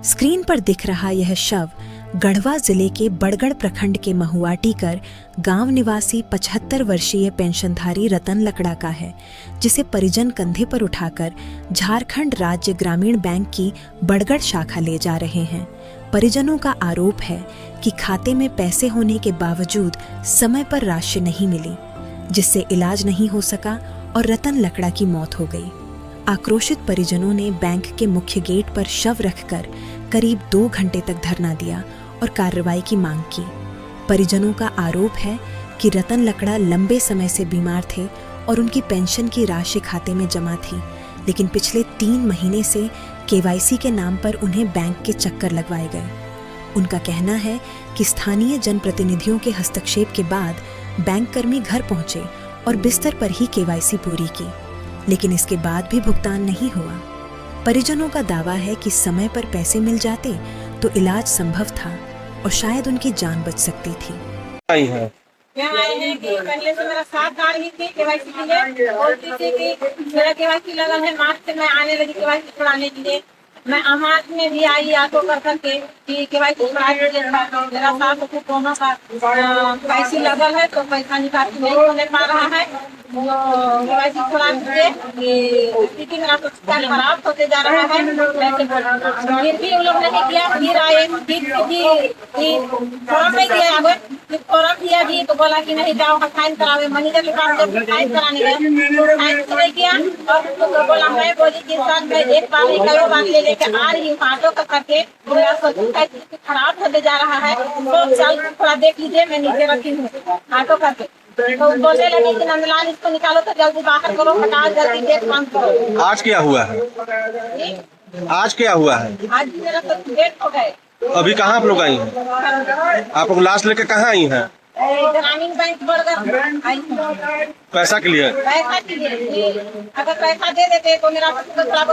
Screen पर दिख रहा यह शव गढ़वा जिले के बड़गढ़ प्रखंड के महुआटीकर गांव निवासी 75 वर्षीय पेंशनधारी रतन लकड़ा का है, जिसे परिजन कंधे पर उठाकर झारखंड राज्य ग्रामीण बैंक की बड़गढ़ शाखा ले जा रहे हैं। परिजनों का आरोप है कि खाते में पैसे होने के बावजूद समय पर राशि नहीं मिली, जिससे इलाज नहीं हो सका और रतन लकड़ा की मौत हो गई। आक्रोशित परिजनों ने बैंक के मुख्य गेट पर शव रखकर करीब 2 घंटे तक धरना दिया और कार्रवाई की मांग की। परिजनों का आरोप है कि रतन लकड़ा लंबे समय से बीमार थे और उनकी पेंशन की राशि खाते में जमा थी, लेकिन पिछले 3 महीने से केवाईसी के नाम पर उन्हें बैंक के चक्कर लगवाए गए। उनका कहना है कि स्थानीय जनप्रतिनिधियों के हस्तक्षेप के बाद बैंक कर्मी घर पहुंचे और बिस्तर पर ही केवाईसी पूरी की, लेकिन इसके बाद भी भुगतान नहीं हुआ। परिजनों का दावा है कि समय पर पैसे मिल जाते तो इलाज संभव था और शायद उनकी जान बच सकती थी। यहाँ आए हैं कि पहले से मेरा 7 आ रही थी केवाईसी के लिए, और कि मेरा केवाईसी लगा है मार्च से मैं आने लगी केवाईसी छुड़ाने के लिए। मैं आमाज में भी आई ऑटो कर करके कि केवाईसी छुड़ा दीजिए, मेरा 7 को दोनों का केवाईसी लगल है तो पैसा निकासी नहीं होने पा रहा है। केवाईसी छुड़ा दीजिए, स्थिति मेरा तो खराब होते जा रहा है। फिर भी उन लोग नहीं किया, फिर आए फॉर्म नहीं दिया, फॉर्म दिया भी तो बोला कि नहीं जाओ साइन करावे। मैनेजर के पास जब साइन कराने गए साइन नहीं किया और तो बोला मैं बोली कि सर मैं एक बार नहीं कई बार ले लेके आ रही हूँ ऑटो का करके, मेरा स्थिति खराब होते जा रहा है तो चल थोड़ा देख लीजिए, मैं नीचे रखी हूँ ऑटो करके। तो बोलने लगे कि नंदलाल इसको निकालो तो जल्दी बाहर करो, हटाओ जल्दी डेट बंद करो। आज क्या हुआ है? आज क्या हुआ है? आज मेरा तो डेट हो गए। अभी कहाँ आप लोग आई हैं? आप लोग लाश लेके कहाँ आई हैं? ग्रामीण बैंक बड़गढ़ आई हूँ। पैसा के लिए? पैसा के लिए, अगर पैसा दे देते तो मेरा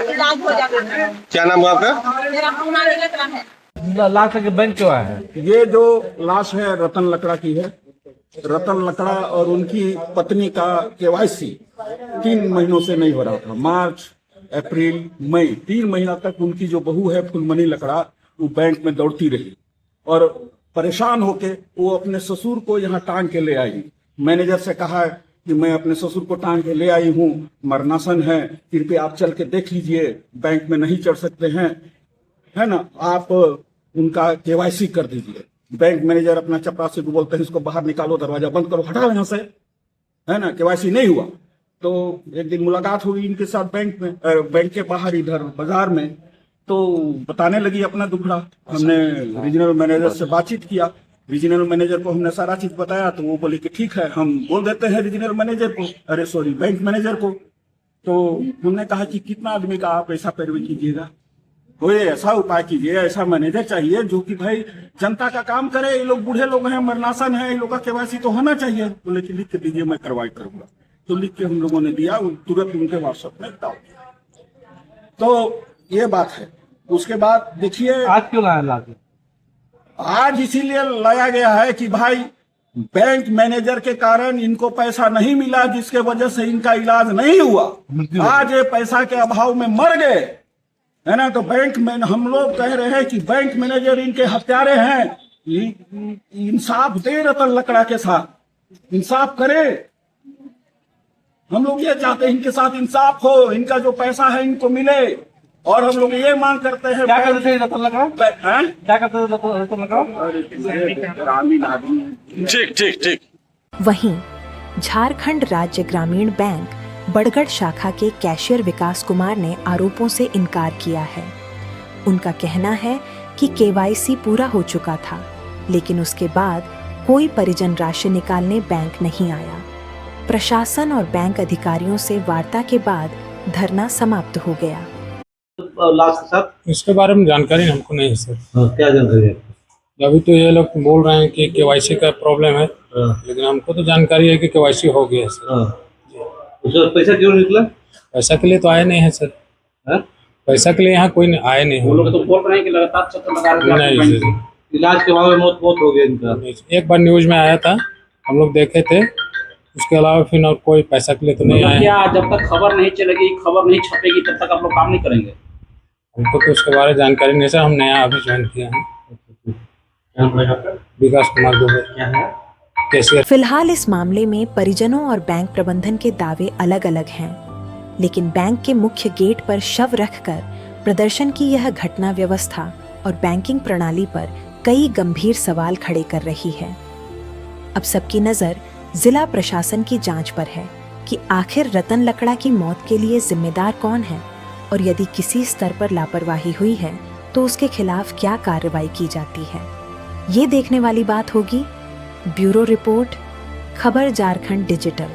इलाज हो जाता। क्या नाम हुआ आपका? मेरा हमारे लग रहा है। लाश के बैंक क्यों आया है? ये जो लाश है रतन लकड़ा की है। रतन लकड़ा और उनकी पत्नी का केवाईसी 3 महीनों से नहीं हो रहा था। मार्च, अप्रैल, मई 3 महीना तक उनकी जो बहू है फुलमणि लकड़ा वो बैंक में दौड़ती रही और परेशान होके वो अपने ससुर को यहाँ टांग के ले आई। मैनेजर से कहा कि मैं अपने ससुर को टांग के ले आई हूँ, मरनासन है, कृपया आप चल के देख लीजिए, बैंक में नहीं चढ़ सकते हैं, है ना, आप उनका केवाईसी कर दीजिए। बैंक मैनेजर अपना चपरासी को बोलते हैं इसको बाहर निकालो, दरवाजा बंद करो, हटाओ यहाँ से, है ना। केवाईसी नहीं हुआ तो एक दिन मुलाकात हुई इनके साथ बैंक में, बैंक के बाहर इधर बाजार में, तो बताने लगी अपना दुखड़ा। हमने रीजनल मैनेजर से बातचीत किया, रीजनल मैनेजर को हमने सारा चीज बताया तो वो बोले कि ठीक है हम बोल देते हैं रीजनल मैनेजर को, अरे सॉरी बैंक मैनेजर को। तो हमने कहा कि कितना आदमी का आप ऐसा पैरवी कीजिएगा, कोई ऐसा उपाय कीजिए, ऐसा मैनेजर चाहिए जो कि भाई जनता का काम करे। ये लोग बूढ़े लोग हैं, मरनासन है, इन लोग का केवाईसी तो होना चाहिए। बोले कि लिख के दीजिए मैं कार्रवाई करूंगा। तो लिख के हम लोगों ने दिया, तुरंत उनके व्हाट्सएप में डाल दिया। तो ये बात है। उसके बाद देखिए आज क्यों लाया लाश? आज इसीलिए लाया गया है कि भाई बैंक मैनेजर के कारण इनको पैसा नहीं मिला, जिसके वजह से इनका इलाज नहीं हुआ। आज ये पैसा के अभाव में मर गए, है ना। तो बैंक में हम लोग कह रहे हैं कि बैंक मैनेजर इनके हत्यारे हैं। इंसाफ दे रतन लकड़ा के साथ, इंसाफ करे। हम लोग ये चाहते हैं इनके साथ इंसाफ हो, इनका जो पैसा है इनको मिले। और हम लोग ये मांग करते हैं, क्या करते थे रतन लकड़ा? क्या करते थे रतन लकड़ा? ग्रामीण आदमी। ठीक ठीक ठीक। वहीं झारखंड राज्य ग्रामीण बैंक बड़गढ़ शाखा के कैशियर विकास कुमार ने आरोपों से इनकार किया है। उनका कहना है कि केवाईसी पूरा हो चुका था, लेकिन उसके बाद कोई परिजन राशि निकालने बैंक नहीं आया। प्रशासन और बैंक अधिकारियों से वार्ता के बाद धरना समाप्त हो गया। लाश के साथ इसके बारे में जानकारी हमको नहीं है सर। क्या जानकारी है? अभी तो ये लोग बोल रहे हैं कि केवाईसी का प्रॉब्लम है, लेकिन हमको तो जानकारी है कि केवाईसी हो गया है सर। उसका पैसा क्यों निकला? पैसा के लिए तो आए नहीं है सर। पैसा के लिए यहाँ कोई आए नहीं। वो लोग तो बोल रहे हैं कि लगातार चक्कर लगा रहे हैं, नहीं, इलाज के अभाव में मौत हो गया इनका। एक बार न्यूज में आया था, हम लोग देखे थे, उसके अलावा फिर और कोई पैसा के लिए तो नहीं आया। क्या जब तक खबर नहीं चलेगी, खबर नहीं छपेगी, तब तक आप लोग काम नहीं करेंगे? हमको तो उसके बारे में जानकारी नहीं सर, हम नया अभी ज्वाइन किए हैं। क्या नाम है आपका? विकास कुमार दुबे, क्या है? कैशियर। फिलहाल इस मामले में परिजनों और बैंक प्रबंधन के दावे अलग अलग हैं, लेकिन बैंक के मुख्य गेट पर शव रखकर प्रदर्शन की यह घटना व्यवस्था और बैंकिंग प्रणाली पर कई गंभीर सवाल खड़े कर रही है। अब सबकी नजर जिला प्रशासन की जांच पर है कि आखिर रतन लकड़ा की मौत के लिए जिम्मेदार कौन है, और यदि किसी स्तर पर लापरवाही हुई है तो उसके खिलाफ क्या कार्रवाई की जाती है, ये देखने वाली बात होगी। ब्यूरो रिपोर्ट, खबर झारखंड डिजिटल।